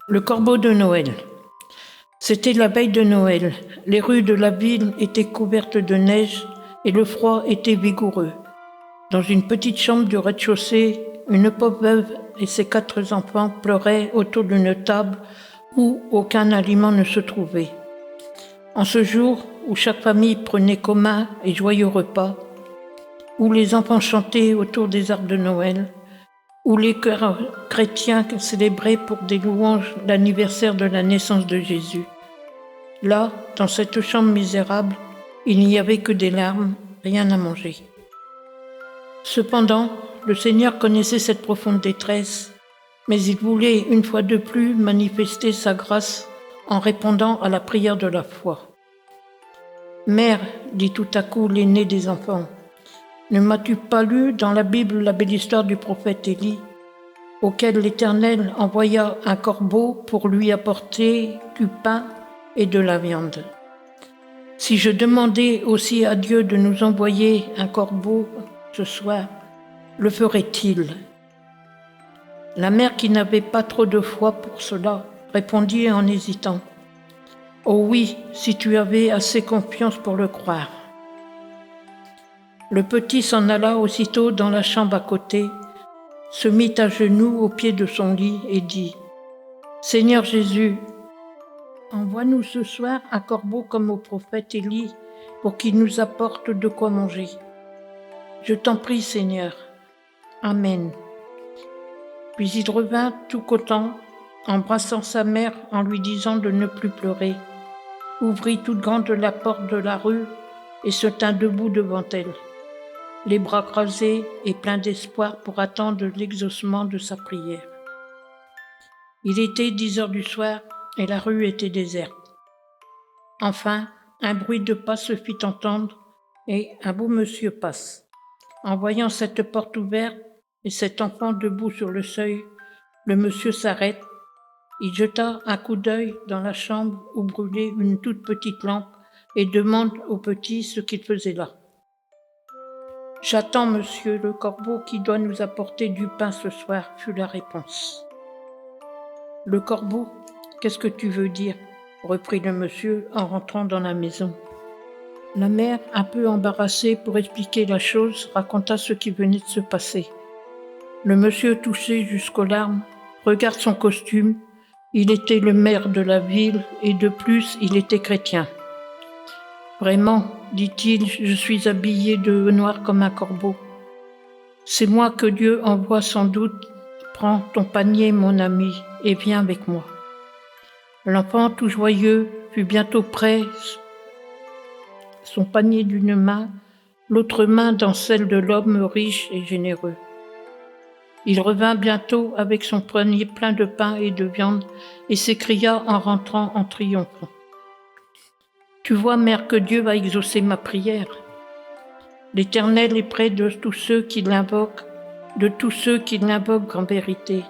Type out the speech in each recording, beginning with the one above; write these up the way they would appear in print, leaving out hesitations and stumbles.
Le corbeau de Noël. C'était la veille de Noël. Les rues de la ville étaient couvertes de neige et le froid était vigoureux. Dans une petite chambre du rez-de-chaussée, une pauvre veuve et ses 4 enfants pleuraient autour d'une table où aucun aliment ne se trouvait. En ce jour où chaque famille prenait commun et joyeux repas, où les enfants chantaient autour des arbres de Noël, où les chœurs chrétiens célébraient pour des louanges l'anniversaire de la naissance de Jésus. Là, dans cette chambre misérable, il n'y avait que des larmes, rien à manger. Cependant, le Seigneur connaissait cette profonde détresse, mais il voulait une fois de plus manifester sa grâce en répondant à la prière de la foi. « Mère, dit tout à coup l'aîné des enfants, ne m'as-tu pas lu dans la Bible la belle histoire du prophète Élie, auquel l'Éternel envoya un corbeau pour lui apporter du pain et de la viande. Si je demandais aussi à Dieu de nous envoyer un corbeau ce soir, le ferait-il » La mère, qui n'avait pas trop de foi pour cela, répondit en hésitant. « Oh oui, si tu avais assez confiance pour le croire. » Le petit s'en alla aussitôt dans la chambre à côté, se mit à genoux au pied de son lit et dit « Seigneur Jésus, envoie-nous ce soir un corbeau comme au prophète Élie pour qu'il nous apporte de quoi manger. Je t'en prie, Seigneur. Amen. » Puis il revint tout content, embrassant sa mère en lui disant de ne plus pleurer, ouvrit toute grande la porte de la rue et se tint debout devant elle, les bras croisés et plein d'espoir pour attendre l'exaucement de sa prière. Il était 10 heures du soir et la rue était déserte. Enfin, un bruit de pas se fit entendre et un beau monsieur passe. En voyant cette porte ouverte et cet enfant debout sur le seuil, le monsieur s'arrête. Il jeta un coup d'œil dans la chambre où brûlait une toute petite lampe et demande au petit ce qu'il faisait là. « J'attends, monsieur, le corbeau qui doit nous apporter du pain ce soir, » fut la réponse. « Le corbeau, qu'est-ce que tu veux dire ?» reprit le monsieur en rentrant dans la maison. La mère, un peu embarrassée pour expliquer la chose, raconta ce qui venait de se passer. Le monsieur, touché jusqu'aux larmes, regarde son costume. Il était le maire de la ville et de plus, il était chrétien. « Vraiment, dit-il, je suis habillé de noir comme un corbeau. C'est moi que Dieu envoie sans doute. Prends ton panier, mon ami, et viens avec moi. » L'enfant, tout joyeux, fut bientôt prêt, son panier d'une main, l'autre main dans celle de l'homme riche et généreux. Il revint bientôt avec son panier plein de pain et de viande et s'écria en rentrant en triomphant. « Tu vois, mère, que Dieu va exaucer ma prière. L'Éternel est près de tous ceux qui l'invoquent, en vérité.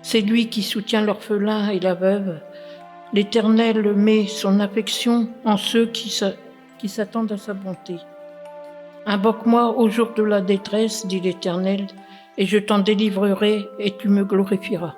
C'est lui qui soutient l'orphelin et la veuve. L'Éternel met son affection en ceux qui s'attendent à sa bonté. Invoque-moi au jour de la détresse, dit l'Éternel, et je t'en délivrerai et tu me glorifieras.